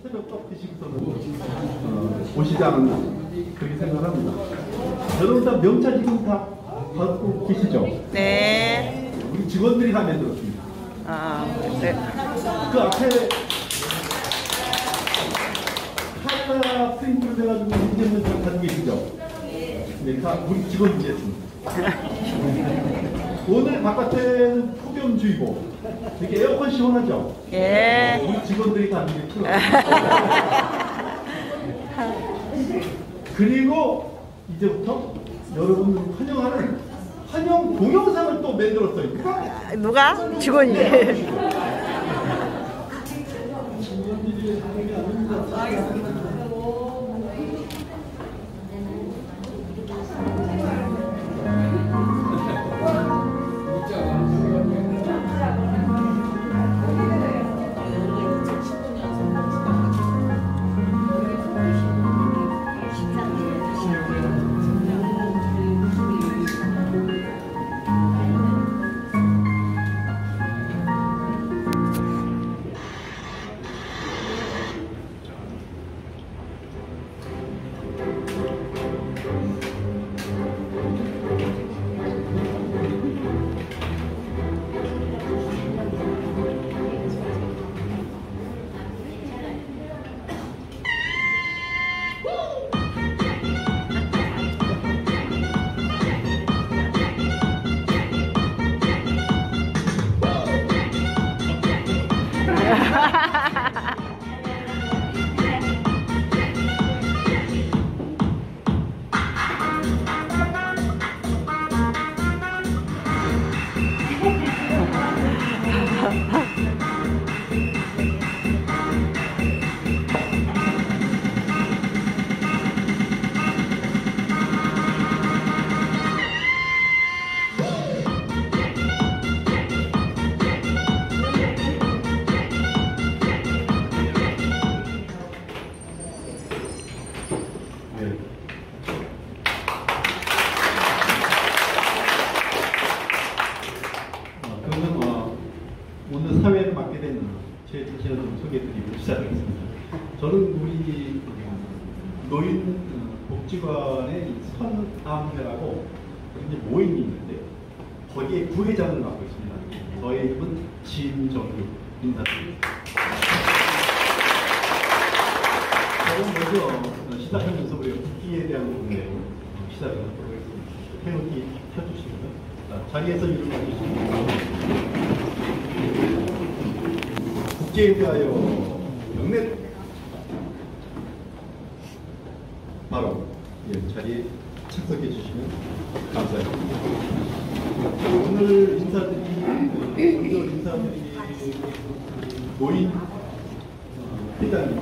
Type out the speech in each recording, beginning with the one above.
새벽 드시고서는 오시지 않았나 그렇게 생각합니다. 여러분 다 명찰 지금 다 받고 계시죠? 네. 우리 직원들이 다 만들었습니다. 아, 네. 그 앞에 카메라 프린트로 돼가지고 인증을 다 가지고 계시죠? 네, 다 우리 직원들이었습니다. 오늘 바깥에는 폭염주의보. 되게 에어컨 시원하죠? 예. 우리 직원들이 다 이게 틀었어요. 그리고 이제부터 여러분을 환영하는 환영 동영상을 또 만들었어요. 누가? 직원이. 오늘 사회를 맡게 된 제 자신을 좀 소개해드리고 시작하겠습니다. 저는 우리 노인 복지관의 선암회라고 이제 모임이 있는데 거기에 부회장을 맡고 있습니다. 저의 이름은 진정규 인사드립니다. 저는 먼저 시작하면서 우리가 국기에 대한 부분에 시작을 하도록 하겠습니다. 태극기 펴주시고요. 자리에서 일어나 주시면 국제에 대하여 영내 바로 자리에 착석해 주시면 감사합니다. 오늘 인사드리 노인 회장님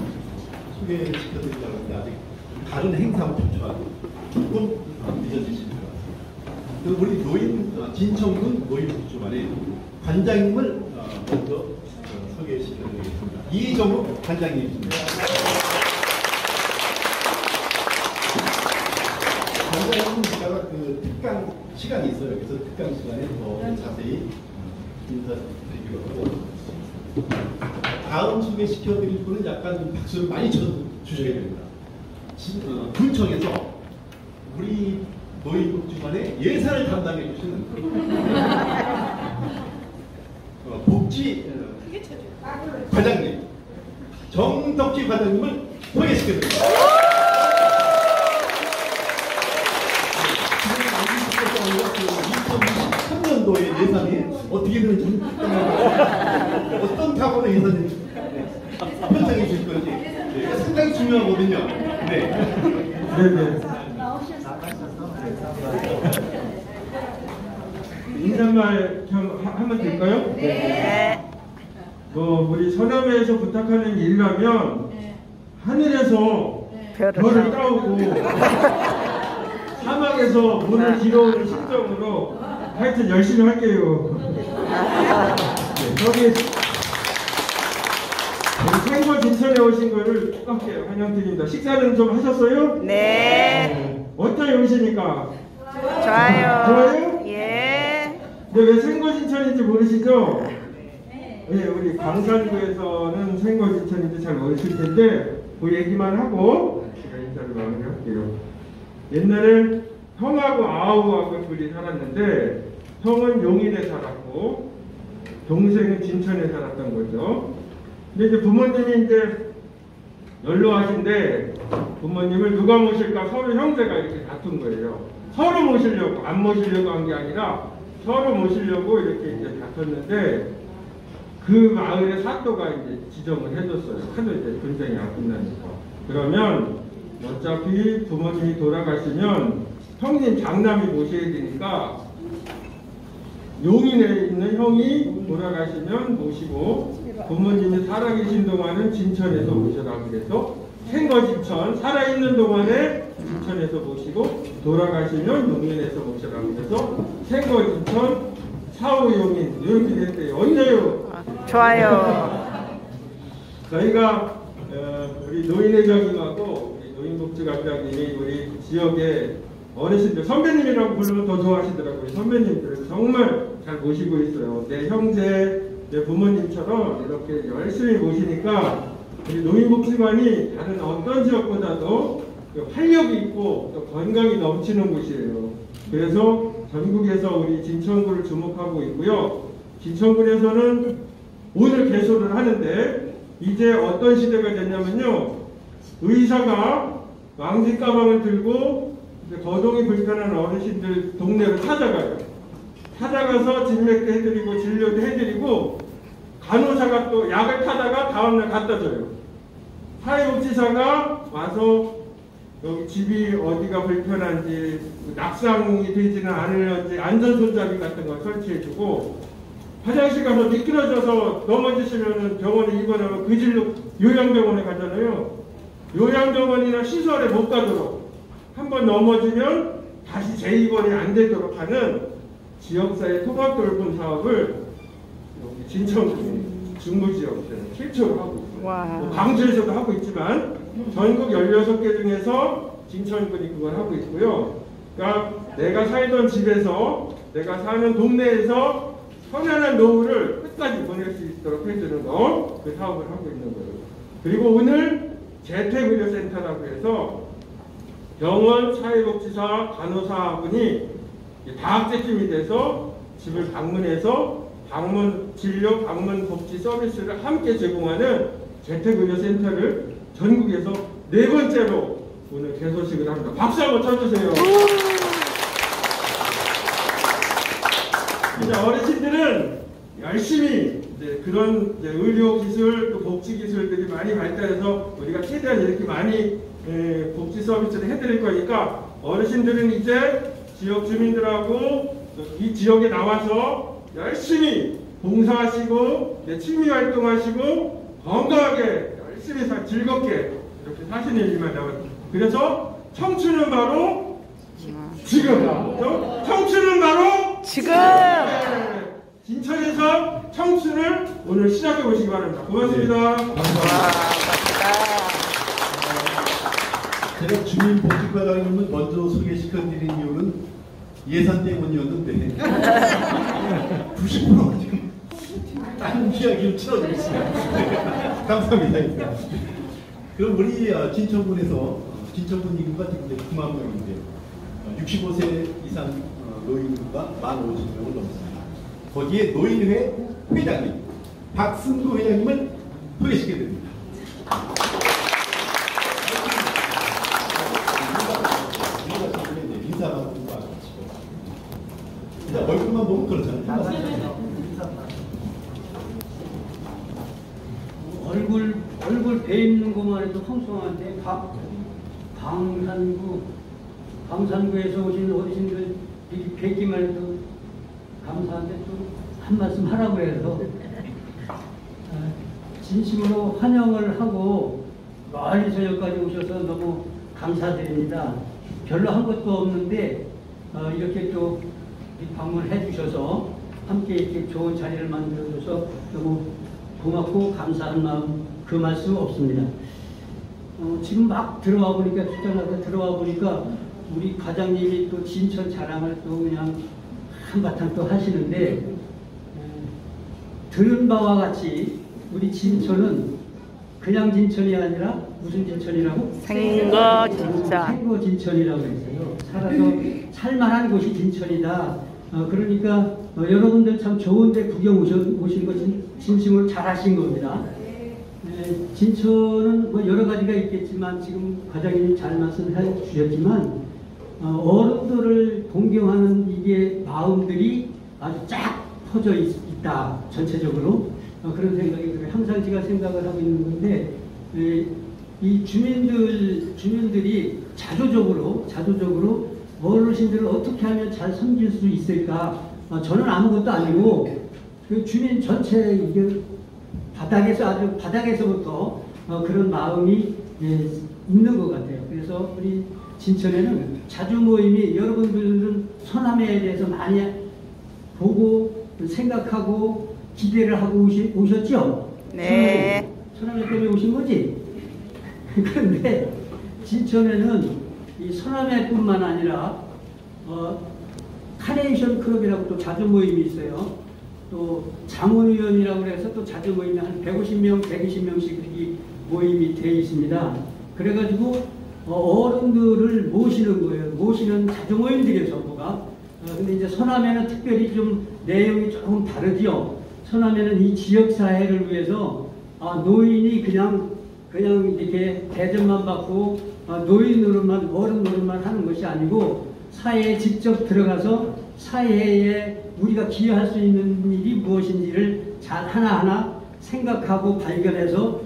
소개시켜드리려고 하는데 아직 다른 행사부터 조금 늦어지신 것 같습니다. 우리 노인 진청군 노인복지관의 관장님을 먼저 소개시켜드리겠습니다. 이정욱 관장님입니다. 관장님은 제가 그 특강 시간이 있어요. 그래서 특강 시간에 더 자세히 인사드리기로 하고 다음 소개시켜드릴 분은 약간 박수를 많이 쳐주셔야 됩니다. 군청에서 우리 노인복지관의 예산을 담당해 주시는 복지 과장님 정덕기 과장님을 소개시켜드립니다. 지금 2023년도의 예산이 어떻게 되는지 어떤 타고의 예산인지 편성해 주실 건지 상당히 중요하거든요. 네네. 인사말 좀 하면 될까요? 네. 우리 서남회에서 부탁하는 일이라면 하늘에서 별을 따오고 사막에서 물을 길어오는 심정으로 하여튼 열심히 할게요. 저기 생거 진천에 오신 거를 축하해요. 환영드립니다. 식사는 좀 하셨어요? 네. 어떤 음식입니까? 좋아요. 좋아요? 예. 근데 왜 생거 진천인지 모르시죠? 예, 우리 광산구에서는 생거 진천인지 잘 모르실 텐데 그 얘기만 하고 제가 인사를 마무리할게요. 옛날에 형하고 아우하고 둘이 살았는데 형은 용인에 살았고 동생은 진천에 살았던 거죠. 근데 이제 부모님이 이제 연로하신데 부모님을 누가 모실까 서로 형제가 이렇게 다툰 거예요. 서로 모시려고, 안 모시려고 한 게 아니라 서로 모시려고 이렇게 이제 다퉜는데 그 마을의 사또가 이제 지정을 해줬어요. 하도 이제 분쟁이 안 끝나니까. 그러면 어차피 부모님이 돌아가시면 형님 장남이 모셔야 되니까 용인에 있는 형이 돌아가시면 모시고 부모님이 살아계신 동안은 진천에서 모셔라 그래서 생거진천 살아있는 동안에 진천에서 모시고 돌아가시면 용인에서 모셔라 그래서 생거진천 사후용인 이렇게 됐대요. 언제요? 좋아요. 저희가 우리 노인회장님하고 우리 노인복지관장님이 우리 지역의 어르신들 선배님이라고 부르면 더 좋아하시더라고요. 선배님들 정말 잘 모시고 있어요. 내 형제, 내 부모님처럼 이렇게 열심히 모시니까 우리 노인복지관이 다른 어떤 지역보다도 활력이 있고 또 건강이 넘치는 곳이에요. 그래서 전국에서 우리 진천구를 주목하고 있고요. 진천군에서는 오늘 개소를 하는데 이제 어떤 시대가 됐냐면요. 의사가 왕지 가방을 들고 거동이 불편한 어르신들 동네로 찾아가요. 찾아가서 진맥도 해드리고 진료도 해드리고 간호사가 또 약을 타다가 다음날 갖다 줘요. 사회복지사가 와서 여기 집이 어디가 불편한지 낙상이 되지는 않을지 안전손잡이 같은 거 설치해주고 화장실 가서 미끄러져서 넘어지시면 병원에 입원하면 그 질로 요양병원에 가잖아요. 요양병원이나 시설에 못 가도록 한번 넘어지면 다시 재입원이 안 되도록 하는 지역사회 통합돌봄 사업을 여기 진천 중부지역에서 최초로 하고 있어요. 광주에서도 하고 있지만 전국 16개 중에서 진천군이 그걸 하고 있고요. 그러니까 내가 살던 집에서 내가 사는 동네에서 편안한 노후를 끝까지 보낼 수 있도록 해주는 거, 그 사업을 하고 있는 거예요. 그리고 오늘 재택의료센터라고 해서 병원, 사회복지사, 간호사분이 다학제팀이 돼서 집을 방문해서 방문 진료, 방문 복지 서비스를 함께 제공하는 재택의료센터를 전국에서 4번째로 오늘 개소식을 합니다. 박수 한번 쳐주세요. 이제 어르신들은 열심히 이제 그런 이제 의료 기술 또 복지 기술들이 많이 발달해서 우리가 최대한 이렇게 많이 복지 서비스를 해드릴 거니까 어르신들은 이제 지역 주민들하고 이 지역에 나와서 열심히 봉사하시고 취미 활동하시고 건강하게 열심히 즐겁게 이렇게 사시는 일만 남았습니다. 그래서 청춘은 바로 지금. 청춘은 바로 지금. 진천에서 청춘을 오늘 시작해 보시기 바랍니다. 고맙습니다. 네. 제가 주민복지과장님을 먼저 소개시켜드린 이유는 예산 때문이었는데 90% 지금 다른 이야기를 틀어주고 있습니다. 감사합니다. 그럼 우리 진천군에서 진천군 인구가 지금 9만 명인데 65세 이상 노인 인구가 15,000명을 넘습니다. 거기에 노인회 회장님 박승구 회장님을 소개시켜드립니다. 인사만 진짜 얼굴만 보면 그렇잖아요. 얼굴 배 있는 것만 해도 풍성한데 광산구에서 오신 어르신들 뵙기만 해도 감사한데 또 한 말씀 하라고 해서 진심으로 환영을 하고 멀리서 여기까지 오셔서 너무 감사드립니다. 별로 한 것도 없는데 이렇게 또 방문해 주셔서 함께 이렇게 좋은 자리를 만들어 줘서 너무 고맙고 감사한 마음 그 말씀 없습니다. 지금 막 들어와 보니까 출장하다 들어와 보니까 우리 과장님이 또 진천 자랑을 또 그냥 한바탕 또 하시는데 들은 바와 같이 우리 진천은 그냥 진천이 아니라 무슨 진천이라고? 생거 진짜. 생거 진천이라고 했어요. 살아서 살만한 곳이 진천이다. 그러니까 여러분들 참 좋은데 구경 오신 거 진심으로 잘하신 겁니다. 진천은 뭐 여러 가지가 있겠지만 지금 과장님이 잘 말씀해 주셨지만 어른들을 동경하는 이게 마음들이 아주 쫙 퍼져 있다. 전체적으로 그런 생각이 들어요. 항상 제가 생각을 하고 있는 건데 이 주민들이 자조적으로 어르신들을 어떻게 하면 잘 섬길 수 있을까? 저는 아무것도 아니고 그 주민 전체 이게 아주 바닥에서부터 그런 마음이 있는 것 같아요. 그래서 우리 진천에는 자주 모임이 여러분들은 서남에 대해서 많이 보고 생각하고 기대를 하고 오셨죠? 네. 서남에 때문에 오신 거지? 그런데 진천에는 이 서남회뿐만 아니라 카네이션 클럽이라고 또 자주 모임이 있어요. 또 자문위원이라고 해서 또 자주 모임이 한 150명, 120명씩 이렇게 모임이 되어 있습니다. 그래가지고 어른들을 모시는 거예요. 모시는 자주 모임들이에요, 전부가. 근데 이제 서남에는 특별히 좀 내용이 조금 다르지요. 서남에는 이 지역사회를 위해서 노인이 그냥 이렇게 대접만 받고 노인 노릇만 어른 노릇만 하는 것이 아니고 사회에 직접 들어가서 사회에 우리가 기여할 수 있는 일이 무엇인지를 잘 하나하나 생각하고 발견해서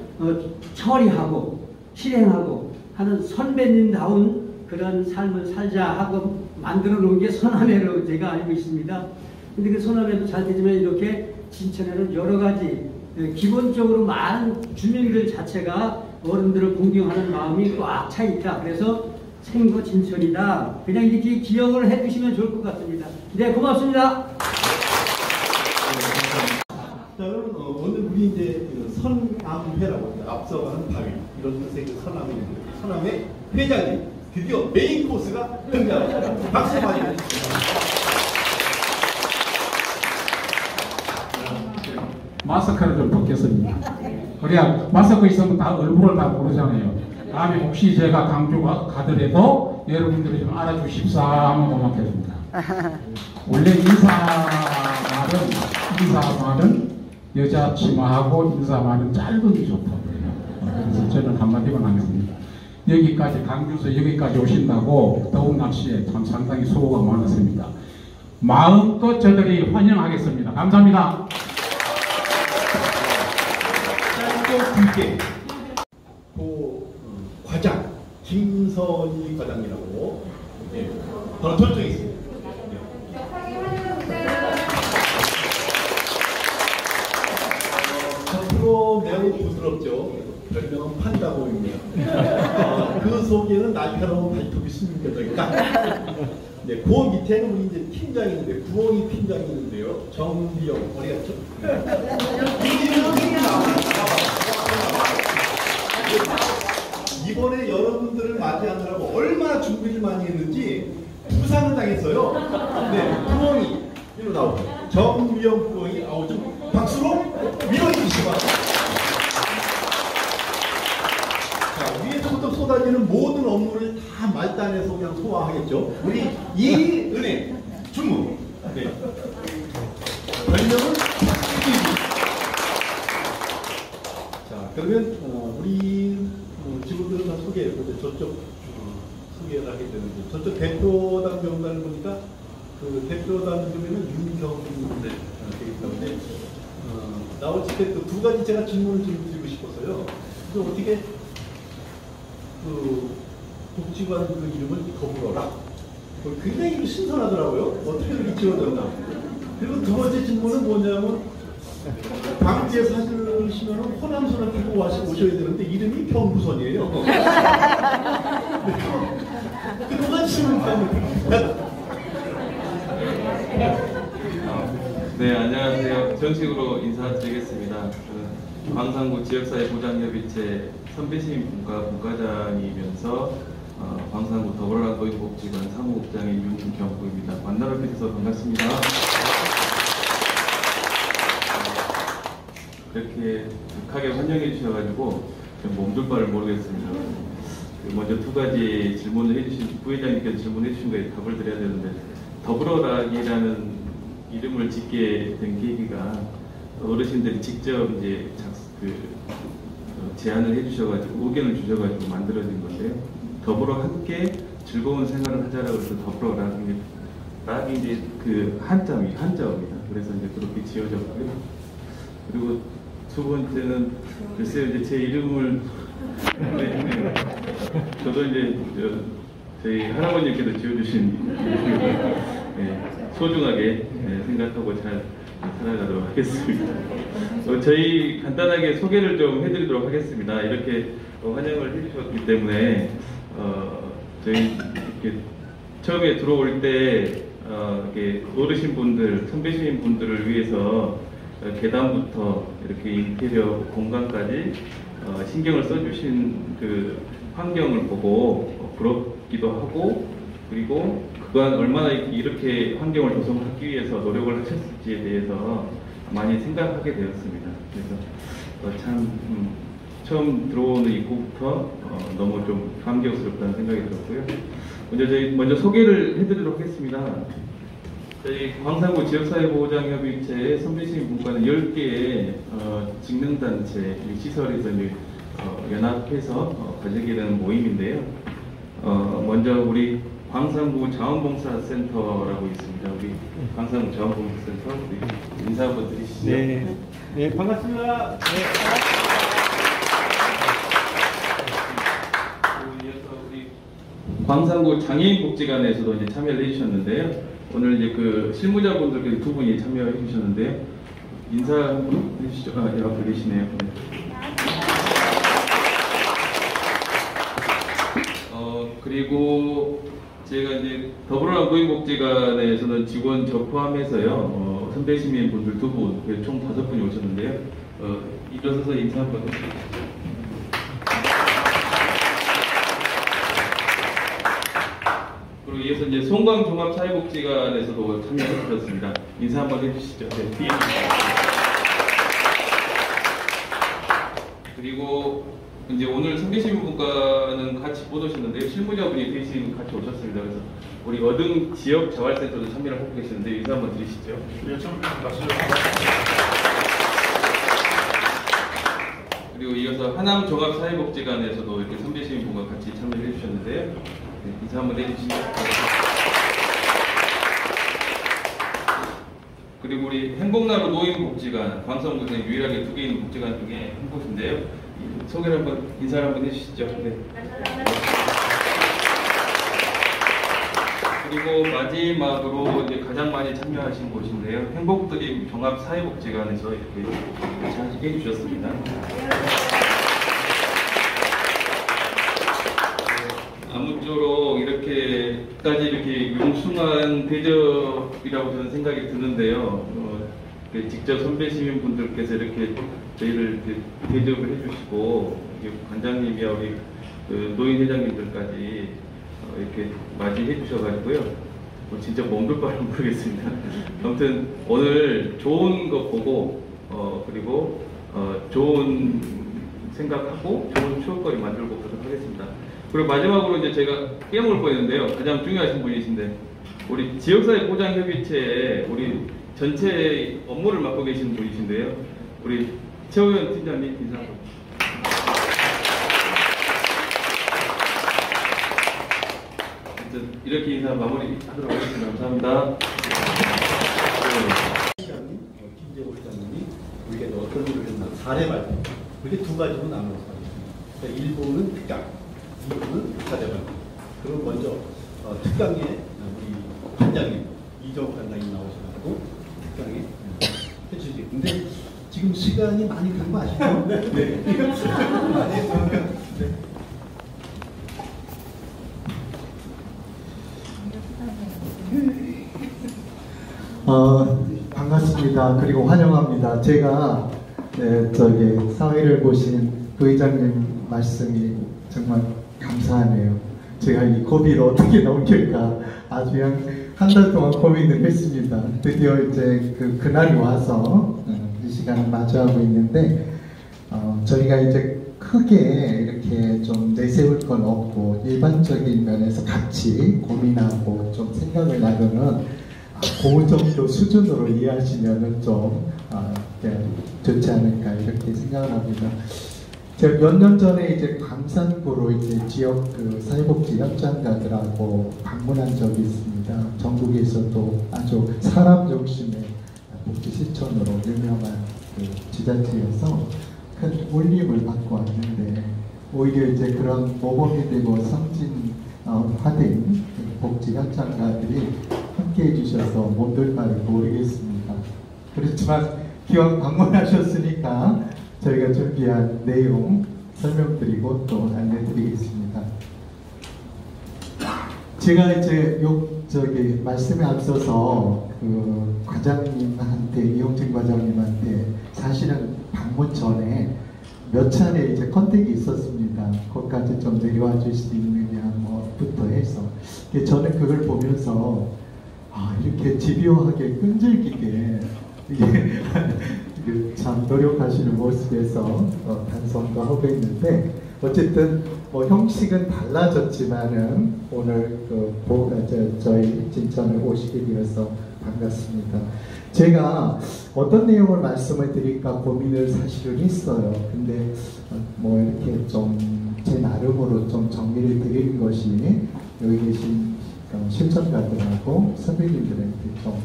처리하고 실행하고 하는 선배님다운 그런 삶을 살자 하고 만들어 놓은 게 서남회로 제가 알고 있습니다. 근데 그 서남회도 잘 되지만 이렇게 진천에는 여러 가지 기본적으로 많은 주민들 자체가 어른들을 공경하는 마음이 꽉 차 있다. 그래서 생거 진천이다. 그냥 이렇게 기억을 해주시면 좋을 것 같습니다. 네, 고맙습니다. 자, 그럼 오늘 우리 이제 선암회라고 합니다. 앞서가는 바위 이런 뜻의 그 선암회 회장님 드디어 메인 코스가 등장합니다. 박수 많이 해주십시오. 마스크를 좀 벗겠습니다. 그래야 마스크 있으면 다 얼굴을 다 모르잖아요. 다음에 혹시 제가 강주가 가더라도 여러분들이 좀 알아주십사 하면 고맙겠습니다. 원래 인사말은 여자 치마하고 인사말은 짧은 게 좋다고 해요. 그래서 저는 한마디만 하겠습니다. 여기까지 강주에서 여기까지 오신다고 더운 날씨에 참 상당히 수고가 많았습니다. 마음껏 저들이 환영하겠습니다. 감사합니다. 짧게 과장 김선희 과장이라고 바로 저쪽에 있습니다. 겉으로 매우 부드럽죠. 별명은 판다고입니다. 그 속에는 날카로운 발톱이 숨겨져 있다. 네, 그 밑에는 우리 이제 팀장이 있는데 구원희 팀장이 있는데요. 정비영 어디 갔죠? 이번에 여러분들을 맞이하느라고 얼마나 준비를 많이 했는지 부상을 당했어요. 네, 구원희 이리로 나오죠. 정비영 구원희 좀 박수로 밀어주시기 바랍니다. 자, 위에서부터 쏟아지는 모든 업무를 다 말단에서 그냥 소화하겠죠. 우리 이은혜 주무. 네. 별명은 자, 그러면 우리 직원들은 다 소개해보죠. 저쪽 소개를 하게 되는데 저쪽 대표단 명단을 보니까 그 대표단 중에는 윤경훈 되기 때문에 나오실 때 또 두 가지 제가 질문을 좀 드리고 싶어서요. 그래서 어떻게 그 복지관 그 이름을 거부러라. 굉장히 신선하더라고요. 어떻게 이렇게 지어졌나. 그리고 두 번째 질문은 뭐냐면 방지에 사시면 호남선을 타고 오셔야 되는데 이름이 경부선이에요. 그동안 질문하는 네, 안녕하세요. 정식으로 인사드리겠습니다. 광산구 지역사회보장협의체 선배심 분과장이면서 광산구 더불어라 노인복지관 사무국장의 윤경구입니다. 만나러 뵈셔서 반갑습니다. 이렇게 극하게 환영해 주셔가지고 몸둘 바를 모르겠습니다. 먼저 두 가지 질문을 해주신 부회장님께서 질문해 주신 거에 답을 드려야 되는데, 더불어라기라는 이름을 짓게 된 계기가 어르신들이 직접 이제 제안을 해주셔가지고 의견을 주셔가지고 만들어진 건데요. 더불어 함께 즐거운 생활을 하자라고 해서 더불어락이 이제 그 한자입니다. 그래서 이제 그렇게 지어졌고요. 그리고 두 번째는 글쎄요, 이제 제 이름을 저도 이제 저희 할아버님께서 지어주신 소중하게 생각하고 잘 살아가도록 하겠습니다. 저희 간단하게 소개를 좀 해드리도록 하겠습니다. 이렇게 환영을 해주셨기 때문에 저희 이렇게 처음에 들어올 때 이렇게 어르신분들, 선배시민분들을 위해서 계단부터 이렇게 인테리어 공간까지 신경을 써주신 그 환경을 보고 부럽기도 하고, 그리고 그간 얼마나 이렇게 환경을 조성하기 위해서 노력을 하셨을지에 대해서 많이 생각하게 되었습니다. 그래서 참 처음 들어오는 입구부터 너무 좀 감격스럽다는 생각이 들었고요. 먼저 소개를 해드리도록 하겠습니다. 저희 광산구 지역사회보호장협의체의 선배시민분과는 10개의 직능단체 시설에서 연합해서 가지게 되는 모임인데요. 먼저 우리 광산구 자원봉사센터라고 있습니다. 우리 광산구 자원봉사센터 우리 인사 한번 드리시죠. 네, 반갑습니다. 이어서 우리 광산구 장애인복지관에서도 이제 참여를 해주셨는데요. 오늘 이제 그 실무자분들께서 두 분이 참여해 주셨는데요. 인사 한번 해주시죠. 옆에 계시네요. 네. 그리고 제가 이제 더불어라 노인복지관에서는 직원 저 포함해서요, 선배시민분들 두 분, 총 5분이 오셨는데요. 일어서서 인사 한번 해주시죠. 그리고 이어서 이제 송광종합사회복지관에서도 참여해 주셨습니다. 인사 한번 해주시죠. 네. 그리고 이제 오늘 선배시민분과는 같이 못 오셨는데요. 실무자분이 대신 같이 오셨습니다. 그래서 우리 어등 지역 재활센터도 참여를 하고 계시는데 인사 한번 드리시죠. 네, 처음 봤어요. 그리고 이어서 하남종합사회복지관에서도 이렇게 선배시민분과 같이 참여를 해주셨는데요. 네, 인사 한번 해주시죠. 그리고 우리 행복나루 노인복지관, 광산구에 유일하게 2개 있는 복지관 중에 한 곳인데요. 소개를 한번, 인사를 한번 해주시죠. 네. 그리고 마지막으로 이제 가장 많이 참여하신 곳인데요. 행복드림 종합사회복지관에서 이렇게 잘 해주셨습니다. 아무쪼록 이렇게까지 이렇게 용숭한 대접이라고 저는 생각이 드는데요. 직접 선배시민분들께서 이렇게 저희를 대접을 해주시고, 관장님이야 우리 노인회장님들까지 이렇게 맞이해 주셔가지고요. 진짜 몸둘 바를 모르겠습니다. 아무튼 오늘 좋은 거 보고, 그리고 좋은 생각하고 좋은 추억거리 만들고 그러도록 하겠습니다. 그리고 마지막으로 이제 제가 깨먹을 뻔했는데요. 가장 중요하신 분이신데, 우리 지역사회 보장협의체에 우리 전체 업무를 맡고 계시는 분이신데요. 우리 최호연 팀장님 인사 한번. 이렇게 인사 마무리하도록 하겠습니다. 감사합니다. 김재호 회장님이 우리가 어떤 일을 했나 사례 발표, 그게 두 가지로 나눠서 하겠습니다. 1부는 특강, 2부는 사례 발표. 그럼 먼저 특강에 우리 관장님 이정욱 관장님 나오셔가지고 특강에 해주시겠. 근데 지금 시간이 많이 간 거 아시죠? 네. 반갑습니다. 그리고 환영합니다. 제가 사회를 보신 부회장님 말씀이 정말 감사하네요. 제가 이 고비를 어떻게 넘길까 아주 한 달 동안 고민을 했습니다. 드디어 이제 그날이 와서 이 시간을 마주하고 있는데 저희가 이제 크게 이렇게 좀 내세울 건 없고 일반적인 면에서 같이 고민하고 좀 생각을 나누는 그 정도 수준으로 이해하시면은 좀 좋지 않을까 이렇게 생각을 합니다. 제가 몇 년 전에 이제 광산구로 이제 지역 그 사회복지 현장가들하고 방문한 적이 있습니다. 전국에서도 아주 사람 중심의 복지 실천으로 유명한 그 지자체여서 큰 울림을 받고 왔는데 오히려 이제 그런 모범이 되고 상진화된 복지 현장가들이 함께 해주셔서 못들 바를 모르겠습니다. 그렇지만 기왕 방문하셨으니까 저희가 준비한 내용 설명드리고 또 안내드리겠습니다. 제가 이제 말씀에 앞서서 그 과장님한테, 이용진 과장님한테 사실은 방문 전에 몇 차례 이제 컨택이 있었습니다. 거기까지 좀 내려와 줄 수 있느냐 뭐부터 해서 저는 그걸 보면서 이렇게 집요하게 끈질기게 이게 참 노력하시는 모습에서 반성도 하고 있는데 어쨌든 형식은 달라졌지만은 오늘 저희 진천에 오시게 되어서 반갑습니다. 제가 어떤 내용을 말씀을 드릴까 고민을 사실은 했어요. 근데 이렇게 좀 제 나름으로 좀 정리를 드리는 것이 여기 계신 실천가들하고 선배님들한테 좀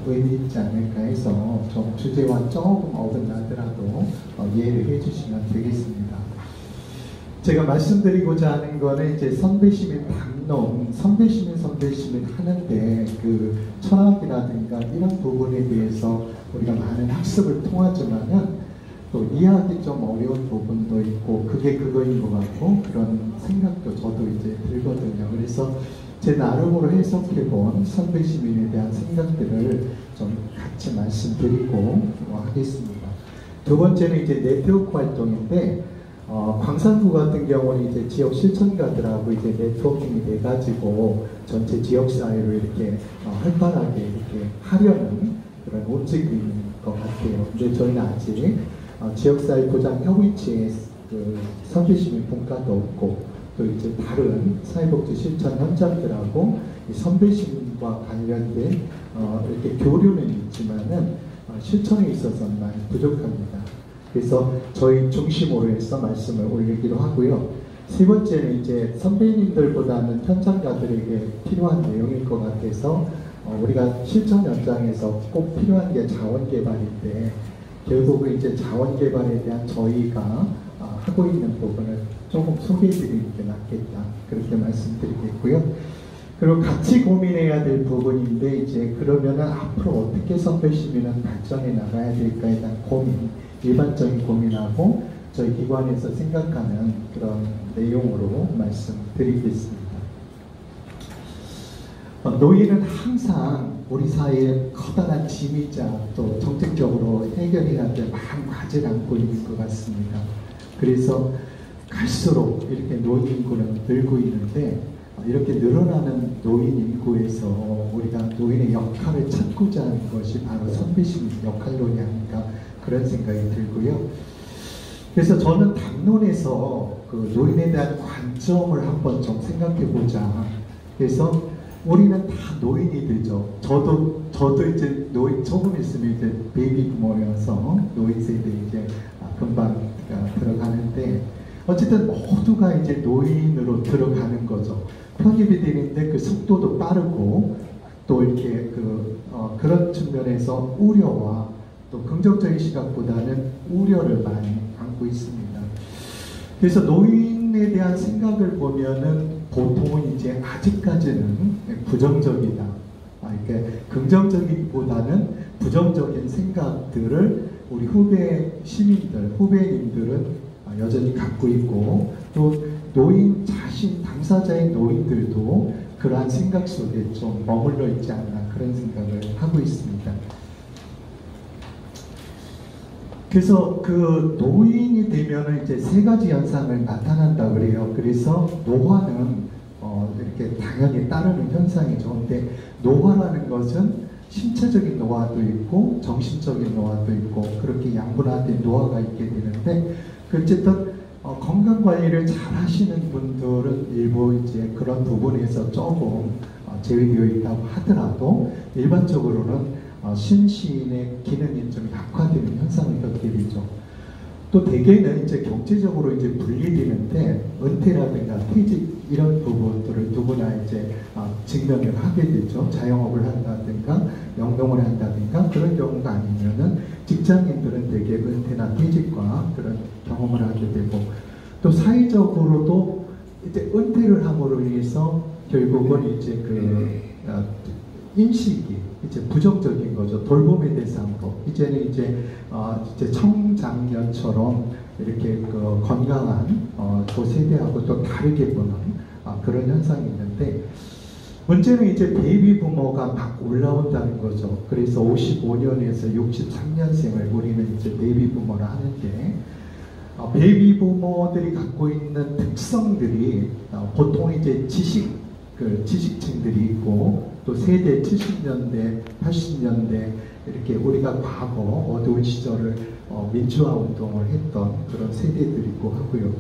의미 있지 않을까 해서 좀 주제와 조금 어긋나더라도 이해를 해주시면 되겠습니다. 제가 말씀드리고자 하는 거는 이제 선배시민 당론, 선배시민 하는데 그 철학이라든가 이런 부분에 대해서 우리가 많은 학습을 통하지만은 또 이해하기 좀 어려운 부분도 있고 그게 그거인 것 같고 그런 생각도 저도 이제 들거든요. 그래서 제 나름으로 해석해본 선배시민에 대한 생각들을 좀 같이 말씀드리고 하겠습니다. 두 번째는 이제 네트워크 활동인데 광산구 같은 경우는 이제 지역 실천가들하고 이제 네트워킹이 돼가지고 전체 지역 사회로 이렇게 활발하게 이렇게 하려는 그런 움직임인 것 같아요. 근데 저희는 아직 지역사회 보장 협의체의 그 선배시민 분과도 없고 또 이제 다른 사회복지 실천 현장들하고 이 선배시민과 관련된 이렇게 교류는 있지만은 실천에 있어서는 많이 부족합니다. 그래서 저희 중심으로 해서 말씀을 올리기로 하고요. 세 번째는 이제 선배님들보다는 현장가들에게 필요한 내용일 것 같아서 우리가 실천 현장에서 꼭 필요한 게 자원개발인데 결국은 이제 자원개발에 대한 저희가 하고 있는 부분을 조금 소개해드리는 게 낫겠다 그렇게 말씀드리겠고요. 그리고 같이 고민해야 될 부분인데 이제 그러면은 앞으로 어떻게 선배시민은 발전해 나가야 될까에 대한 고민, 일반적인 고민하고 저희 기관에서 생각하는 그런 내용으로 말씀드리겠습니다. 노인은 항상 우리 사회의 커다란 짐이자 또 정책적으로 해결해야 될 많은 과제를 안고 있는 것 같습니다. 그래서 갈수록 이렇게 노인 인구는 늘고 있는데 이렇게 늘어나는 노인 인구에서 우리가 노인의 역할을 찾고자 하는 것이 바로 선배시민 역할론이 아닐까 그런 생각이 들고요. 그래서 저는 당론에서 그 노인에 대한 관점을 한번 좀 생각해 보자. 그래서 우리는 다 노인이 되죠. 저도 이제 노인 조금 있으면 이제 베이비 부모여서 노인 세대 이제 금방 들어가는데 어쨌든 모두가 이제 노인으로 들어가는 거죠. 편입이 되는데 그 속도도 빠르고 또 이렇게 그런 측면에서 우려와 또 긍정적인 시각보다는 우려를 많이 안고 있습니다. 그래서 노인에 대한 생각을 보면은 보통은 이제 아직까지는 부정적이다. 그러니까 긍정적이기보다는 부정적인 생각들을 우리 후배 시민들, 후배님들은 여전히 갖고 있고 또 노인 자신, 당사자의 노인들도 그러한 생각 속에 좀 머물러 있지 않나 그런 생각을 하고 있습니다. 그래서 그 노인이 되면은 이제 세 가지 현상을 나타난다 그래요. 그래서 노화는 이렇게 당연히 따르는 현상이죠. 근데 노화라는 것은 신체적인 노화도 있고 정신적인 노화도 있고 그렇게 양분화된 노화가 있게 되는데 어쨌든 건강 관리를 잘 하시는 분들은 일부 이제 그런 부분에서 조금 제외되어 있다고 하더라도 일반적으로는 심신의 기능이 좀 약화되는 현상을 겪게 되죠. 또 대개는 이제 경제적으로 이제 분리되는데 은퇴라든가 퇴직 이런 부분들을 누구나 이제 직면을 하게 되죠. 자영업을 한다든가 영농을 한다든가 그런 경우가 아니면은 직장인들은 대개 은퇴나 퇴직과 그런 경험을 하게 되고 또 사회적으로도 이제 은퇴를 함으로 인해서 결국은 이제 인식이 이제 부정적인 거죠. 돌봄의 대상으로 이제는 이제 청장년처럼 이렇게 건강한 세대하고 또 다르게 보는 그런 현상이 있는데 문제는 이제 베이비 부모가 막 올라온다는 거죠. 그래서 55년에서 63년생을 우리는 이제 베이비 부모라 하는데 베이비 부모들이 갖고 있는 특성들이 보통 이제 지식층들이 있고 또 세대 70년대, 80년대 이렇게 우리가 과거 어두운 시절을 민주화 운동을 했던 그런 세대들이고 하고요.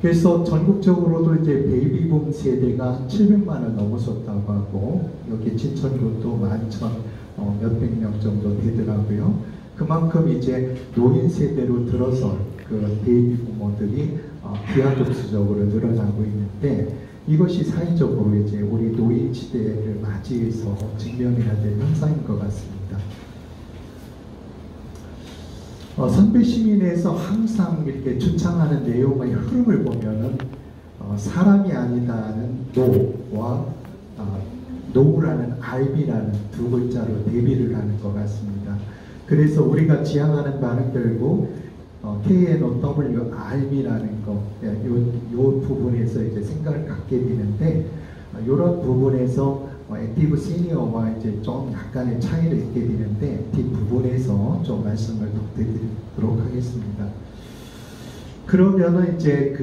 그래서 전국적으로도 이제 베이비붐 세대가 700만을 넘어섰다고 하고 여기 진천구도 11,000 몇백 명 정도 되더라고요. 그만큼 이제 노인 세대로 들어설 그 베이비 부모들이 기하급수적으로 늘어나고 있는데 이것이 사회적으로 이제 우리 노인 시대를 맞이해서 직면해야 될 현상인 것 같습니다. 선배 시민에서 항상 이렇게 주창하는 내용의 흐름을 보면은 사람이 아니다는 노와 노우라는 RB라는 두 글자로 대비를 하는 것 같습니다. 그래서 우리가 지향하는 바는 결국 KNOWRB라는 거, 요 부분에서 이제 생각을 갖게 되는데, 이런 부분에서 액티브 시니어와 이제 좀 약간의 차이를 있게 되는데, 뒷부분에서 좀 말씀을 드리도록 하겠습니다. 그러면은 이제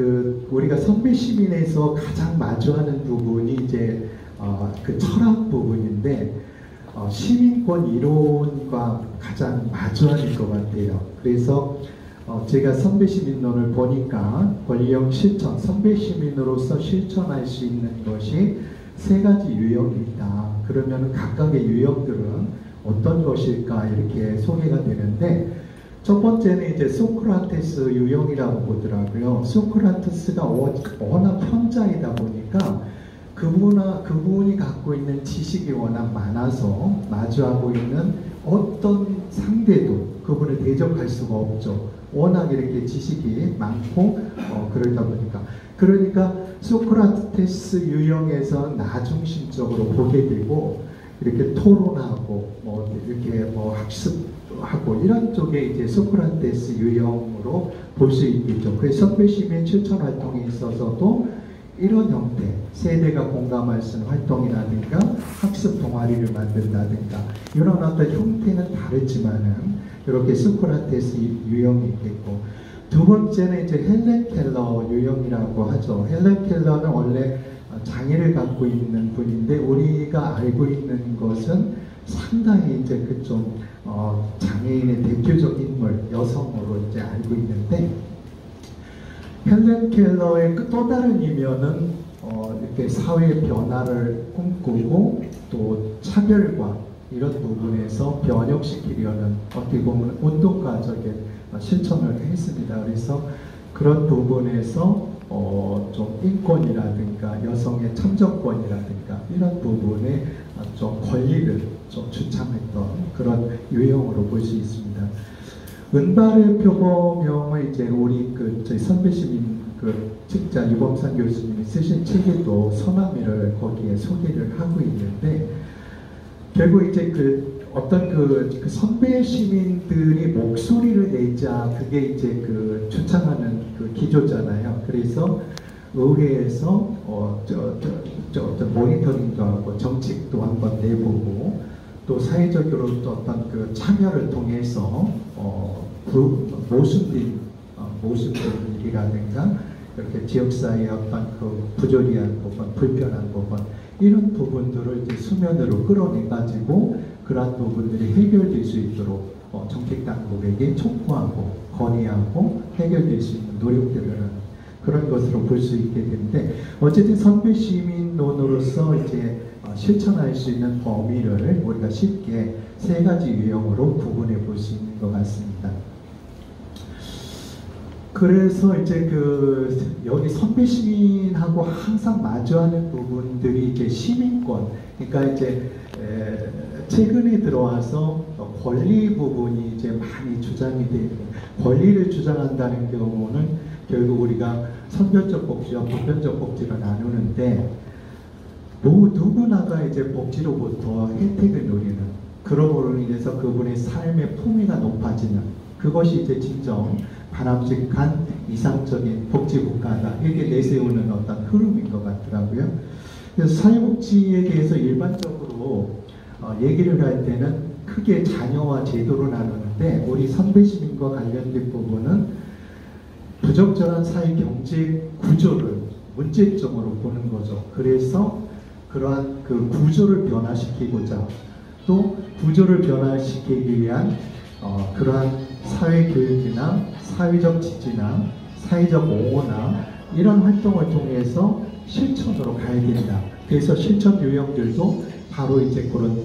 우리가 선배 시민에서 가장 마주하는 부분이 이제 그 철학 부분인데, 시민권 이론과 가장 마주하는 것 같아요. 그래서 제가 선배시민론을 보니까 권리형 실천, 선배시민으로서 실천할 수 있는 것이 세 가지 유형이 있다. 그러면 각각의 유형들은 어떤 것일까 이렇게 소개가 되는데 첫 번째는 이제 소크라테스 유형이라고 보더라고요. 소크라테스가 워낙 현자이다 보니까 그분이 갖고 있는 지식이 워낙 많아서 마주하고 있는 어떤 상대도 그분을 대적할 수가 없죠. 워낙 이렇게 지식이 많고 그러다 보니까 그러니까 소크라테스 유형에서 나 중심적으로 보게 되고 이렇게 토론하고 이렇게 학습하고 이런 쪽에 이제 소크라테스 유형으로 볼 수 있겠죠. 그래서 선배시민 실천 활동에 있어서도 이런 형태, 세대가 공감할 수 있는 활동이라든가 학습 동아리를 만든다든가 이런 어떤 형태는 다르지만은 이렇게 소크라테스 유형이 있겠고 두 번째는 이제 헬렌 켈러 유형이라고 하죠. 헬렌 켈러는 원래 장애를 갖고 있는 분인데 우리가 알고 있는 것은 상당히 이제 장애인의 대표적 인물, 여성으로 이제 알고 있는데 헬렌 켈러의 또 다른 이면은 이렇게 사회 변화를 꿈꾸고 또 차별과 이런 부분에서 변혁시키려는 어떻게 보면 운동가적인 실천을 했습니다. 그래서 그런 부분에서 좀 인권이라든가 여성의 참정권이라든가 이런 부분에 좀 권리를 좀 주창했던 그런 유형으로 볼 수 있습니다. 은발의 표범형을 이제 우리 저희 선배시민 책자 유범산 교수님이 쓰신 책에도 서남이를 거기에 소개를 하고 있는데 결국 이제 어떤 선배 시민들이 목소리를 내자 그게 이제 주창하는 기조잖아요. 그래서 의회에서 모니터링도 하고 정책도 한번 내보고 또 사회적으로 또 어떤 참여를 통해서 모순들이라든가 이렇게 지역사회의 어떤 부조리한 부분, 불편한 부분 이런 부분들을 이제 수면으로 끌어내 가지고 그러한 부분들이 해결될 수 있도록 정책 당국에게 촉구하고 건의하고 해결될 수 있는 노력들을 하는 그런 것으로 볼 수 있게 되는데, 어쨌든 선배 시민론으로서 이제 실천할 수 있는 범위를 우리가 쉽게 세 가지 유형으로 구분해 볼 수 있는 것 같습니다. 그래서 이제 여기 선배 시민하고 항상 마주하는 부분들이 이제 시민권, 그러니까 이제 최근에 들어와서 권리 부분이 이제 많이 주장이 되고, 권리를 주장한다는 경우는 결국 우리가 선별적 복지와 보편적 복지로 나누는데, 누구나가 이제 복지로부터 혜택을 누리는, 그러므로 인해서 그분의 삶의 품위가 높아지는, 그것이 이제 진정 바람직한 이상적인 복지국가다, 이렇게 내세우는 어떤 흐름인 것 같더라고요. 그래서 사회복지에 대해서 일반적으로 얘기를 할 때는 크게 자녀와 제도로 나누는데, 우리 선배시민과 관련된 부분은 부적절한 사회 경제 구조를 문제점으로 보는 거죠. 그래서 그러한 그 구조를 변화시키고자, 또 구조를 변화시키기 위한 그러한 사회교육이나 사회적 지지나 사회적 옹호나 이런 활동을 통해서 실천으로 가야 된다. 그래서 실천 유형들도 바로 이제 그런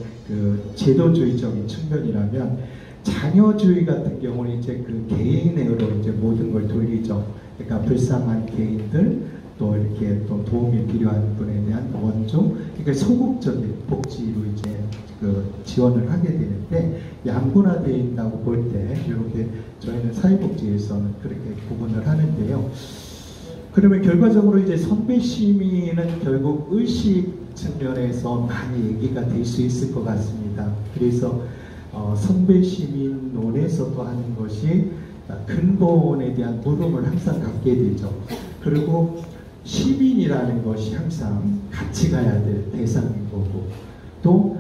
제도주의적인 측면이라면, 자녀주의 같은 경우는 이제 개인으로 이제 모든 걸 돌리죠. 그러니까 불쌍한 개인들, 또 이렇게 또 도움이 필요한 분에 대한 원조, 그러니까 소극적인 복지로 이제 지원을 하게 되는데, 양분화되어 있다고 볼 때 이렇게 저희는 사회복지에서는 그렇게 구분을 하는데요. 그러면 결과적으로 이제 선배 시민은 결국 의식 측면에서 많이 얘기가 될 수 있을 것 같습니다. 그래서 선배 시민론에서도 하는 것이 근본에 대한 물음을 항상 갖게 되죠. 그리고 시민이라는 것이 항상 같이 가야 될 대상인 거고, 또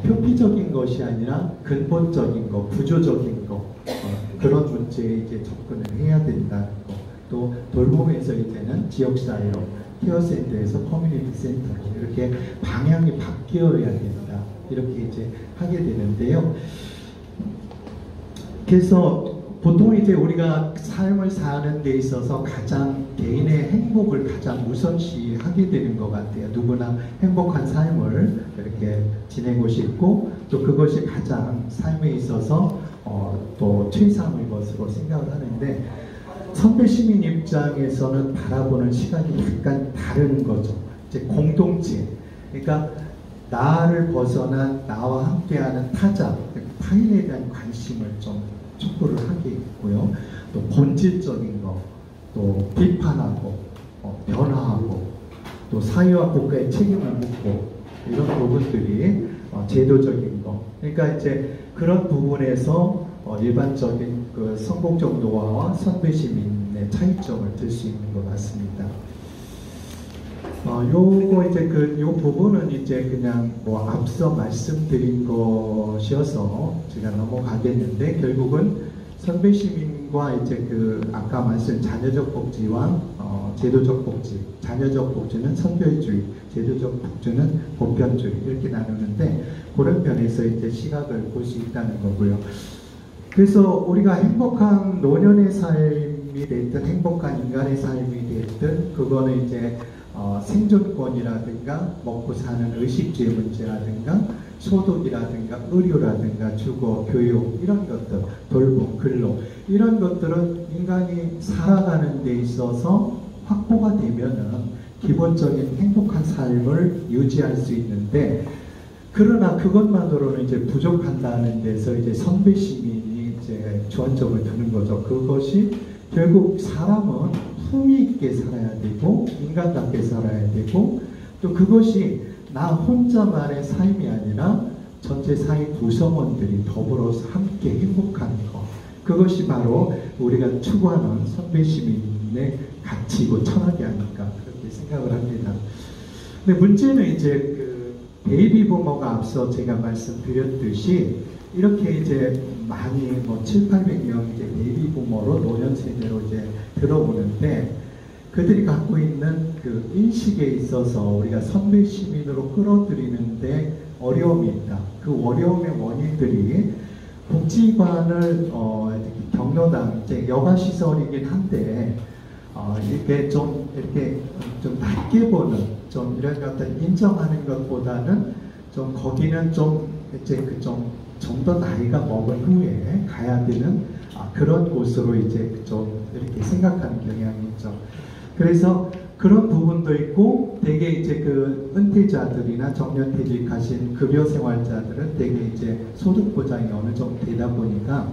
표피적인 것이 아니라 근본적인 것, 구조적인 것, 그런 문제에 이제 접근을 해야 된다는 것, 또 돌봄에서 이제는 지역사회로, 케어센터에서 커뮤니티 센터로 이렇게 방향이 바뀌어야 된다, 이렇게 이제 하게 되는데요. 그래서 보통 이제 우리가 삶을 사는 데 있어서 가장 개인의 행복을 가장 우선시하게 되는 것 같아요. 누구나 행복한 삶을 이렇게 지내고 싶고, 또 그것이 가장 삶에 있어서 또 최상의 것으로 생각을 하는데, 선배 시민 입장에서는 바라보는 시각이 약간 다른 거죠. 이제 공동체, 그러니까 나를 벗어난 나와 함께하는 타자, 타인에 대한 관심을 좀 촉구를 하게 있고요. 또 본질적인 거, 또 비판하고 변화하고, 또 사회와 국가의 책임을 묻고, 이런 부분들이 제도적인 거. 그러니까 이제 그런 부분에서 일반적인 성공적 노화와 선배 시민의 차이점을 들 수 있는 것 같습니다. 요거 이제 요 부분은 이제 그냥 앞서 말씀드린 것이어서 제가 넘어가겠는데, 결국은 선배 시민과 이제 아까 말씀 자녀적 복지와 제도적 복지, 자녀적 복지는 선별주의, 제도적 복지는 보편주의, 이렇게 나누는데, 그런 면에서 이제 시각을 볼 수 있다는 거고요. 그래서 우리가 행복한 노년의 삶이 됐든 행복한 인간의 삶이 됐든, 그거는 이제 생존권이라든가 먹고 사는 의식주의 문제라든가 소득이라든가 의료라든가 주거, 교육, 이런 것들, 돌봄, 근로, 이런 것들은 인간이 살아가는 데 있어서 확보가 되면은 기본적인 행복한 삶을 유지할 수 있는데, 그러나 그것만으로는 이제 부족한다는 데서 이제 선배 시민이 이제 주안점을 두는 거죠. 그것이 결국 사람은 품위 있게 살아야 되고, 인간답게 살아야 되고, 또 그것이 나 혼자만의 삶이 아니라 전체 사회 구성원들이 더불어서 함께 행복한 것, 그것이 바로 우리가 추구하는 선배 시민의 가치이고 철학이 아닐까, 그렇게 생각을 합니다. 근데 문제는 이제 베이비 부머가 앞서 제가 말씀드렸듯이 이렇게 이제 많이 7, 800명 이제 베이비 부머로 노년 세대로 이제 들어오는데, 그들이 갖고 있는 인식에 있어서 우리가 선배 시민으로 끌어들이는데 어려움이 있다. 그 어려움의 원인들이 복지관을 경로당 이제 여가 시설이긴 한데 이렇게 좀 낮게 보는 좀 이런 것들 인정하는 것보다는 좀 거기는 좀 이제 좀 더 나이가 먹은 후에 가야 되는 그런 곳으로 이제 좀 이렇게 생각하는 경향이 있죠. 그래서 그런 부분도 있고, 되게 이제 그 은퇴자들이나 정년퇴직하신 급여생활자들은 되게 이제 소득 보장이 어느 정도 되다 보니까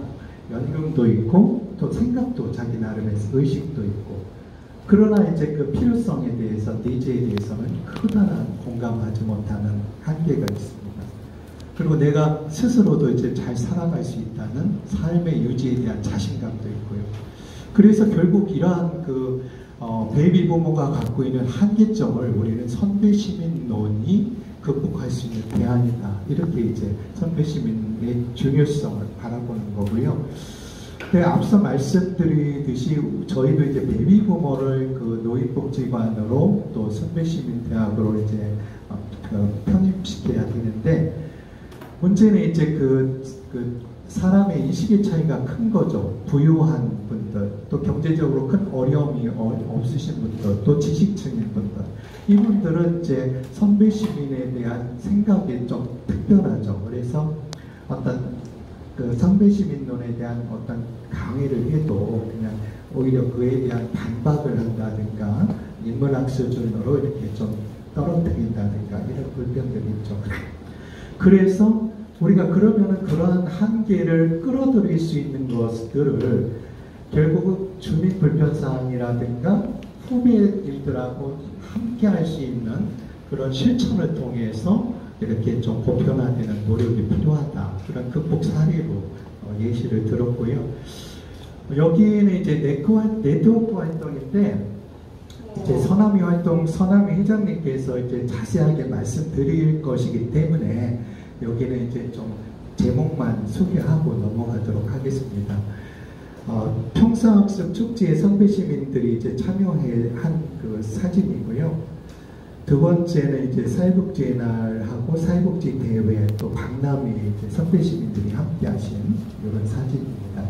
연금도 있고 또 생각도 자기 나름의 의식도 있고, 그러나 이제 그 필요성에 대해서 니즈에 대해서는 커다란 공감하지 못하는 한계가 있습니다. 그리고 내가 스스로도 이제 잘 살아갈 수 있다는 삶의 유지에 대한 자신감도 있고요. 그래서 결국 이러한 그 베이비 부모가 갖고 있는 한계점을 우리는 선배 시민론이 극복할 수 있는 대안이다. 이렇게 이제 선배 시민의 중요성을 바라보는 거고요. 네, 앞서 말씀드리듯이 저희도 이제 베이비 부모를 그 노인복지관으로 또 선배 시민 대학으로 이제 편입시켜야 되는데, 문제는 이제 그 사람의 인식의 차이가 큰 거죠. 부유한 분들, 또 경제적으로 큰 어려움이 없으신 분들, 또 지식층인 분들, 이분들은 이제 선배 시민에 대한 생각이 좀 특별하죠. 그래서 어떤 그 선배 시민론에 대한 어떤 강의를 해도 그냥 오히려 그에 대한 반박을 한다든가 인문학 수준으로 이렇게 좀 떨어뜨린다든가 이런 불평들이 있죠. 그래서 우리가 그러면은 그런 한계를 끌어들일 수 있는 것들을 결국은 주민 불편사항이라든가 후배들하고 함께 할 수 있는 그런 실천을 통해서 이렇게 좀 보편화되는 노력이 필요하다. 그런 극복 사례로 예시를 들었고요. 여기는 이제 네트워크 활동인데, 이제 서남이 활동, 서남이 회장님께서 이제 자세하게 말씀드릴 것이기 때문에 여기는 이제 좀 제목만 소개하고 넘어가도록 하겠습니다. 평사학습 축제에 선배 시민들이 이제 참여한 그 사진이고요. 두 번째는 이제 사회복지의 날하고 사회복지 대회, 또 박람회 이제 선배 시민들이 함께 하신 이런 사진입니다.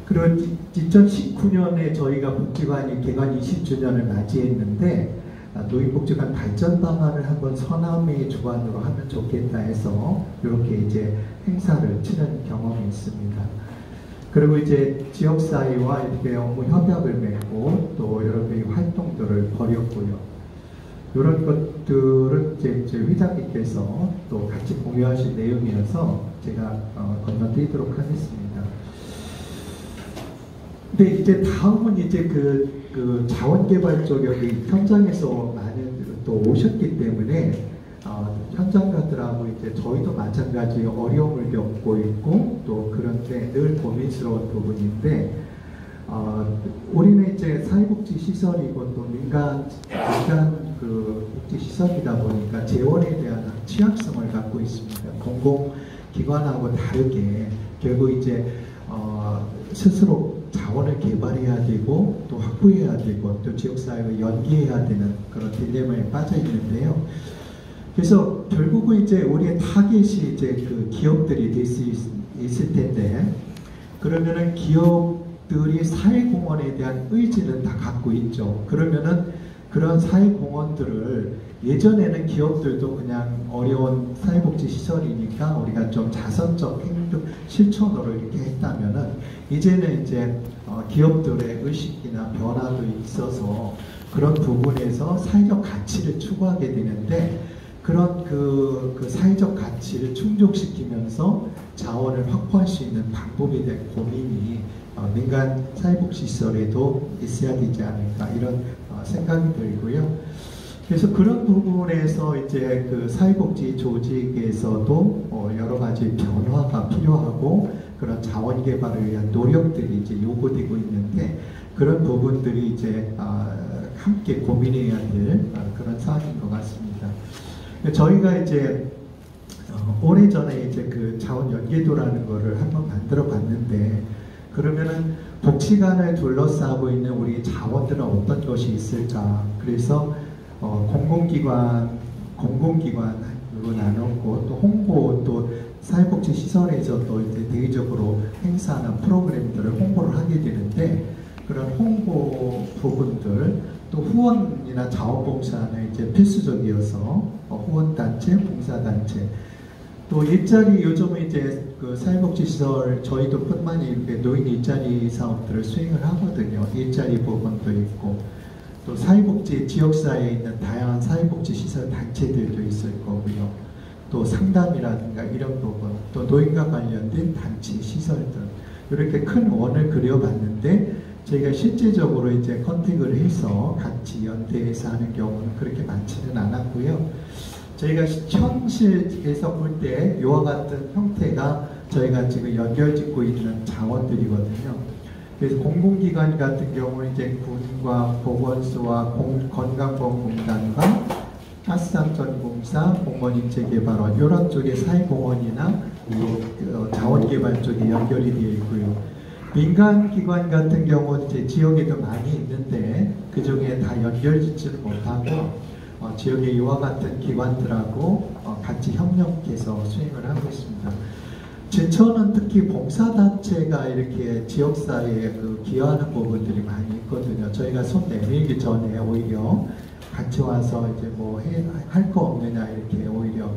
그리고 2019년에 저희가 복지관이 개관 20주년을 맞이했는데, 노인복지관 발전 방안을 한번 서남의 주관으로 하면 좋겠다 해서 이렇게 이제 행사를 치른 경험이 있습니다. 그리고 이제 지역사회와 이렇게 업무 협약을 맺고 또 여러 가지 활동들을 벌였고요. 이런 것들은 이제 회장님께서 또 같이 공유하신 내용이어서 제가 건너뛰도록 하겠습니다. 근데 이제 다음은 이제 그 자원개발 쪽 여기 현장에서 많은 또 오셨기 때문에 현장가들하고 이제 저희도 마찬가지 어려움을 겪고 있고 또 그런데 늘 고민스러운 부분인데, 우리는 이제 사회복지 시설이고 또 민간 그 복지 시설이다 보니까 재원에 대한 취약성을 갖고 있습니다. 공공기관하고 다르게 결국 이제 스스로 자원을 개발해야 되고 또 확보해야 되고 또 지역사회와 연계해야 되는 그런 딜레마에 빠져 있는데요. 그래서 결국은 이제 우리의 타겟이 이제 그 기업들이 될 수 있을 텐데, 그러면은 기업들이 사회공헌에 대한 의지는 다 갖고 있죠. 그러면은 그런 사회공헌들을 예전에는 기업들도 그냥 어려운 사회복지 시설이니까 우리가 좀 자선적 행동 실천으로 이렇게 했다면은 이제는 이제 기업들의 의식이나 변화도 있어서 그런 부분에서 사회적 가치를 추구하게 되는데, 그런 그 사회적 가치를 충족시키면서 자원을 확보할 수 있는 방법에 대한 고민이 민간 사회복지시설에도 있어야 되지 않을까 이런 생각이 들고요. 그래서 그런 부분에서 이제 그 사회복지 조직에서도 여러 가지 변화가 필요하고 그런 자원 개발을 위한 노력들이 이제 요구되고 있는데, 그런 부분들이 이제 함께 고민해야 될 그런 사안인 것 같습니다. 저희가 이제 오래전에 이제 그 자원 연계도라는 거를 한번 만들어 봤는데, 그러면은 복지관을 둘러싸고 있는 우리 자원들은 어떤 것이 있을까? 그래서 공공기관 그거 나눴고 또 홍보 또 사회복지 시설에서 또 이제 대외적으로 행사나 프로그램들을 홍보를 하게 되는데 그런 홍보 부분들 또 후원이나 자원봉사는 이제 필수적이어서 후원단체, 봉사단체 또 일자리 요즘은 이제 그 사회복지시설 저희도 뿐만이 이렇게 노인 일자리 사업들을 수행을 하거든요. 일자리 부분도 있고 또 사회복지 지역사회에 있는 다양한 사회복지시설 단체들도 있을 거고요. 또 상담이라든가 이런 부분 또 노인과 관련된 단체 시설들 이렇게 큰 원을 그려봤는데 저희가 실제적으로 이제 컨택을 해서 같이 연대해서 하는 경우는 그렇게 많지는 않았고요. 저희가 현실에서 볼 때 이와 같은 형태가 저희가 지금 연결짓고 있는 자원들이거든요. 그래서 공공기관 같은 경우는 이제 군과 보건소와 건강보험공단과 가스안전공사, 공무원인재개발원 이런 쪽의 사회공헌이나 자원개발 쪽에 연결이 되어 있고요. 민간기관 같은 경우는 이제 지역에도 많이 있는데 그 중에 다 연결짓지를 못하고 지역의 이와 같은 기관들하고 같이 협력해서 수행을 하고 있습니다. 제천은 특히 봉사단체가 이렇게 지역사회에 기여하는 부분들이 많이 있거든요. 저희가 손 내밀기 전에 오히려 같이 와서 이제 뭐 할 거 없느냐 이렇게 오히려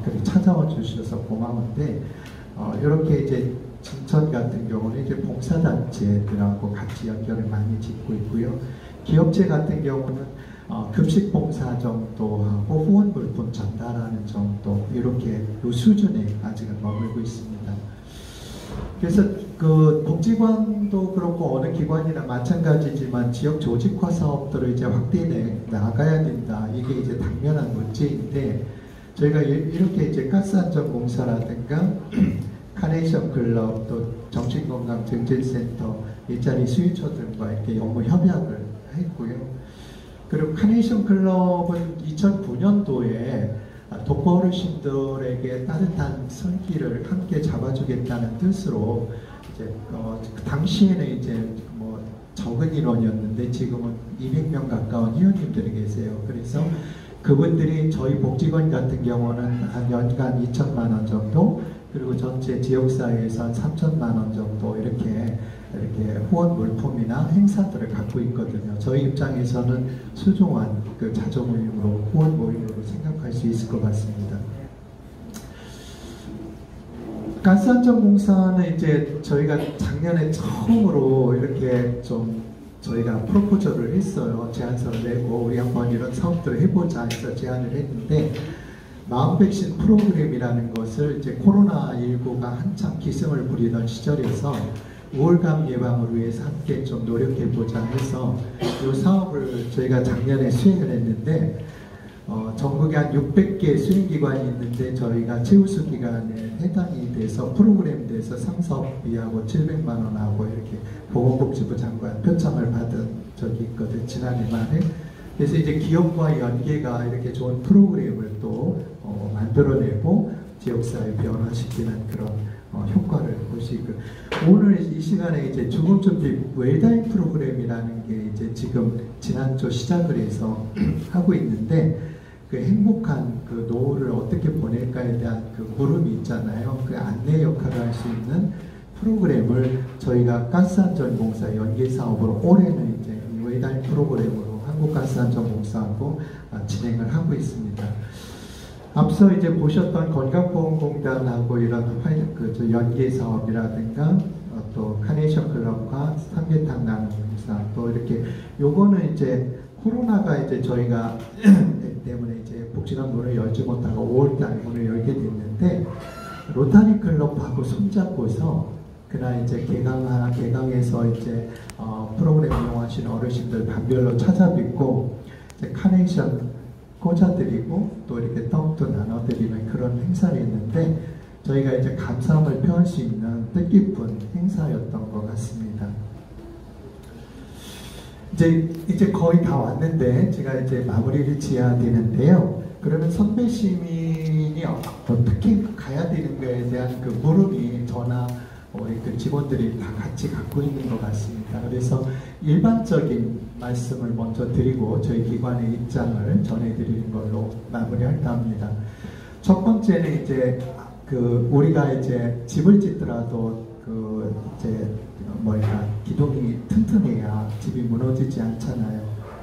그렇게 찾아와 주셔서 고마운데 이렇게 이제 진천 같은 경우는 이제 봉사단체들하고 같이 연결을 많이 짓고 있고요. 기업체 같은 경우는 급식 봉사 정도하고 후원 물품 전달하는 정도 이렇게 이 수준에 아직은 머물고 있습니다. 그래서 그 복지관도 그렇고 어느 기관이나 마찬가지지만 지역 조직화 사업들을 이제 확대해 나가야 된다. 이게 이제 당면한 문제인데 저희가 이렇게 이제 가스안전공사라든가 카네이션 클럽 또 정신건강증진센터 일자리 수요처들과 이렇게 업무 협약을 했고요. 그리고 카네이션 클럽은 2009년도에 독거 어르신들에게 따뜻한 손길을 함께 잡아주겠다는 뜻으로 이제 그 당시에는 이제 뭐 적은 인원이었는데 지금은 200명 가까운 회원님들이 계세요. 그래서 그분들이 저희 복지관 같은 경우는 한 연간 2천만 원 정도 그리고 전체 지역사회에서 한 3천만 원 정도 이렇게 후원 물품이나 행사들을 갖고 있거든요. 저희 입장에서는 소중한 그 자조 모임으로 후원 모임으로 생각할 수 있을 것 같습니다. 가스안전공사는 이제 저희가 작년에 처음으로 이렇게 좀 저희가 프로포저를 했어요. 제안서를 내고 우리 한번 이런 사업들을 해보자 해서 제안을 했는데 마음백신 프로그램이라는 것을 이제 코로나19가 한참 기승을 부리던 시절에서 우울감 예방을 위해서 함께 좀 노력해보자 해서 이 사업을 저희가 작년에 수행을 했는데 전국에 한 600개 수행기관이 있는데 저희가 최우수 기관에 해당이 돼서 프로그램 돼서 상사업비하고 700만 원하고 이렇게 보건복지부 장관 표창을 받은 적이 있거든요. 지난해 말에. 그래서 이제 기업과 연계가 이렇게 좋은 프로그램을 또 만들어내고 지역사회 변화시키는 그런 효과를 보시고 오늘 이 시간에 이제 죽음준비 웰다잉 프로그램이라는 게 이제 지금 지난주 시작을 해서 하고 있는데 그 행복한 그 노후를 어떻게 보낼까에 대한 그 물음이 있잖아요. 그 안내 역할을 할 수 있는 프로그램을 저희가 가스안전공사 연계사업으로 올해는 이제 웰다잉 프로그램으로 한국가스안전공사하고 진행을 하고 있습니다. 앞서 이제 보셨던 건강보험공단하고 이런 연계 사업이라든가 또 카네이션 클럽과 삼계탕 나눔공사 또 이렇게 요거는 이제 코로나가 이제 저희가 때문에 이제 복지관 문을 열지 못하고 5월달에 문을 열게 됐는데 로타리 클럽하고 손잡고서 그날 이제 개강에서 이제 프로그램 이용하시는 어르신들 반별로 찾아뵙고 이제 카네이션 꽂아드리고 또 이렇게 떡도 나눠드리는 그런 행사를 했는데 저희가 이제 감사함을 표할 수 있는 뜻깊은 행사였던 것 같습니다. 이제 거의 다 왔는데 제가 이제 마무리를 지어야 되는데요. 그러면 선배 시민이 어떻게 가야 되는가에 대한 그 물음이 저나 우리 그 직원들이 다 같이 갖고 있는 것 같습니다. 그래서 일반적인 말씀을 먼저 드리고 저희 기관의 입장을 전해드리는 걸로 마무리할까 합니다. 첫 번째는 이제 우리가 이제 집을 짓더라도 이제 기둥이 튼튼해야 집이 무너지지 않잖아요.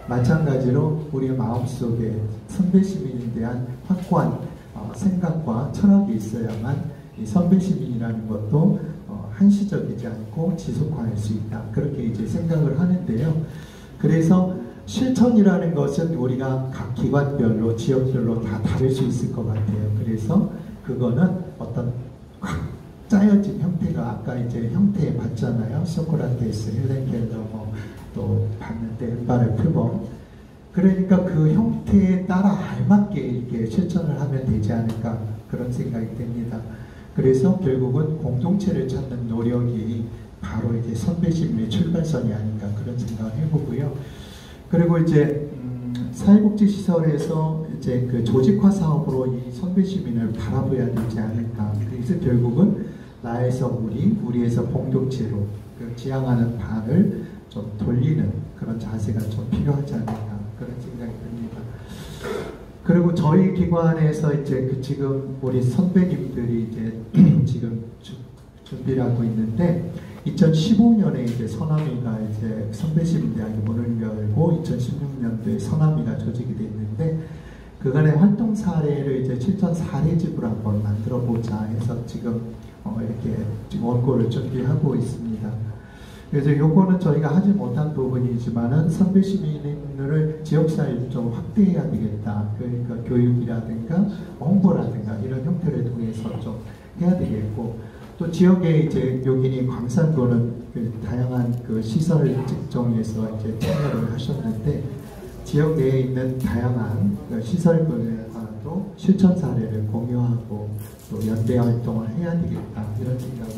마찬가지로 우리의 마음속에 선배 시민에 대한 확고한 생각과 철학이 있어야만 이 선배 시민이라는 것도 한시적이지 않고 지속화할 수 있다. 그렇게 이제 생각을 하는데요. 그래서 실천이라는 것은 우리가 각 기관별로 지역별로 다 다를 수 있을 것 같아요. 그래서 그거는 어떤 확 짜여진 형태가 아까 이제 형태에 봤잖아요. 소크라테스, 헬렌 켈러 또 봤는데 은발의 표범. 그러니까 그 형태에 따라 알맞게 이렇게 실천을 하면 되지 않을까 그런 생각이 듭니다. 그래서 결국은 공동체를 찾는 노력이 바로 이제 선배심의 출발선이 아닌가 그런 생각을 해보고요. 그리고 이제 사회복지시설에서 이제 그 조직화 사업으로 이 선배시민을 바라봐야 되지 않을까. 그래서 결국은 나에서 우리에서 공동체로 그 지향하는 바를 좀 돌리는 그런 자세가 좀 필요하지 않을까 그런 생각이 듭니다. 그리고 저희 기관에서 이제 지금 우리 선배님들이 이제 지금 준비를 하고 있는데 2015년에 이제 서남이가 이제 선배시민대학이 문을 열고 2016년도에 서남이가 조직이 됐는데 그간의 활동 사례를 이제 실전 사례집을 한번 만들어 보자 해서 지금 이렇게 지금 원고를 준비하고 있습니다. 그래서 요거는 저희가 하지 못한 부분이지만은 선배시민을 지역사회를 좀 확대해야 되겠다. 그러니까 교육이라든가 홍보라든가 이런 형태를 통해서 좀 해야 되겠고 또 지역에 이제 여기니 광산도는 그 다양한 그 시설 측정에서 이제 참여를 하셨는데 지역 내에 있는 다양한 그 시설들과도 실천 사례를 공유하고 또 연대 활동을 해야 되겠다 이런 생각을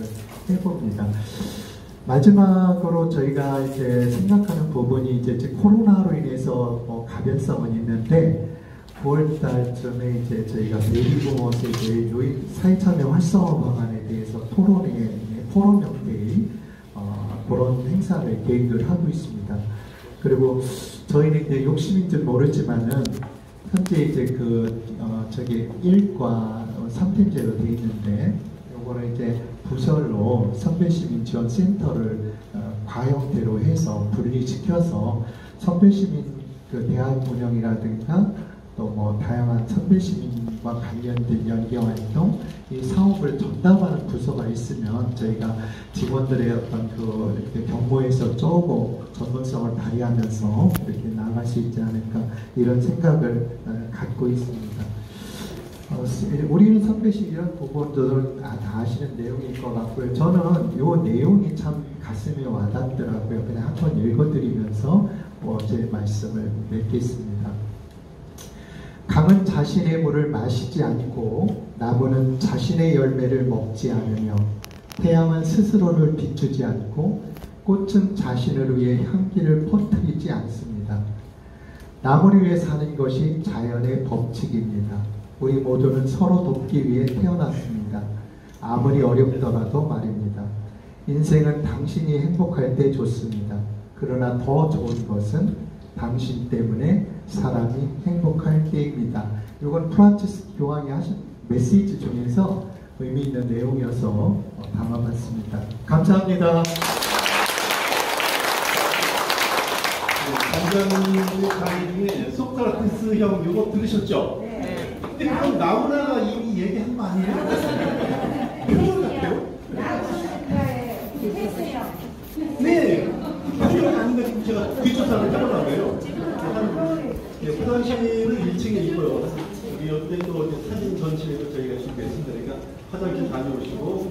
해봅니다. 마지막으로 저희가 이제 생각하는 부분이 이제 코로나로 인해서 가변성은 있는데 9월달쯤에 이제 저희가 베이비부머스에 대해 요인 사회참여 활성화 방안에 대해서 포럼 형태의 그런 행사를 계획을 하고 있습니다. 그리고 저희는 이제 욕심인지 모르지만은 현재 이제 저기 1과 3팀제로 되어 있는데 요거는 이제 부설로 선배시민 지원센터를 과형태로 해서 분리시켜서 선배시민 그 대학 운영이라든가 또 뭐 다양한 선배시민과 관련된 연계활동 이 사업을 전담하는 부서가 있으면 저희가 직원들의 어떤 이렇게 경보에서 쪼고 전문성을 발휘하면서 이렇게 나아갈 수 있지 않을까 이런 생각을 갖고 있습니다. 우리는 선배식 이런 부분들은 다 아시는 내용일 것 같고요. 저는 이 내용이 참 가슴에 와닿더라고요. 그냥 한번 읽어드리면서 제 말씀을 맺겠습니다. 강은 자신의 물을 마시지 않고 나무는 자신의 열매를 먹지 않으며 태양은 스스로를 비추지 않고 꽃은 자신을 위해 향기를 퍼뜨리지 않습니다. 나무를 위해 사는 것이 자연의 법칙입니다. 우리 모두는 서로 돕기 위해 태어났습니다. 아무리 어렵더라도 말입니다. 인생은 당신이 행복할 때 좋습니다. 그러나 더 좋은 것은 당신 때문에 사람이 행복할 때입니다. 이건 프란치스 교황이 하신 메시지 중에서 의미 있는 내용이어서 담아봤습니다. 감사합니다. 관장님의 강의 중에 소크라테스 형 이거 들으셨죠? 네. 근데 그럼 나훈아가 이미 얘기한 거 아니에요? 네. 표현이 아닌가 지금 제가 뒷조사를 해보려고요. 그 당시에는 1층에 있고요. 우리 옆에 또 사진 전시회도 저희가 준비했습니다. 그러니까 화장실 다녀오시고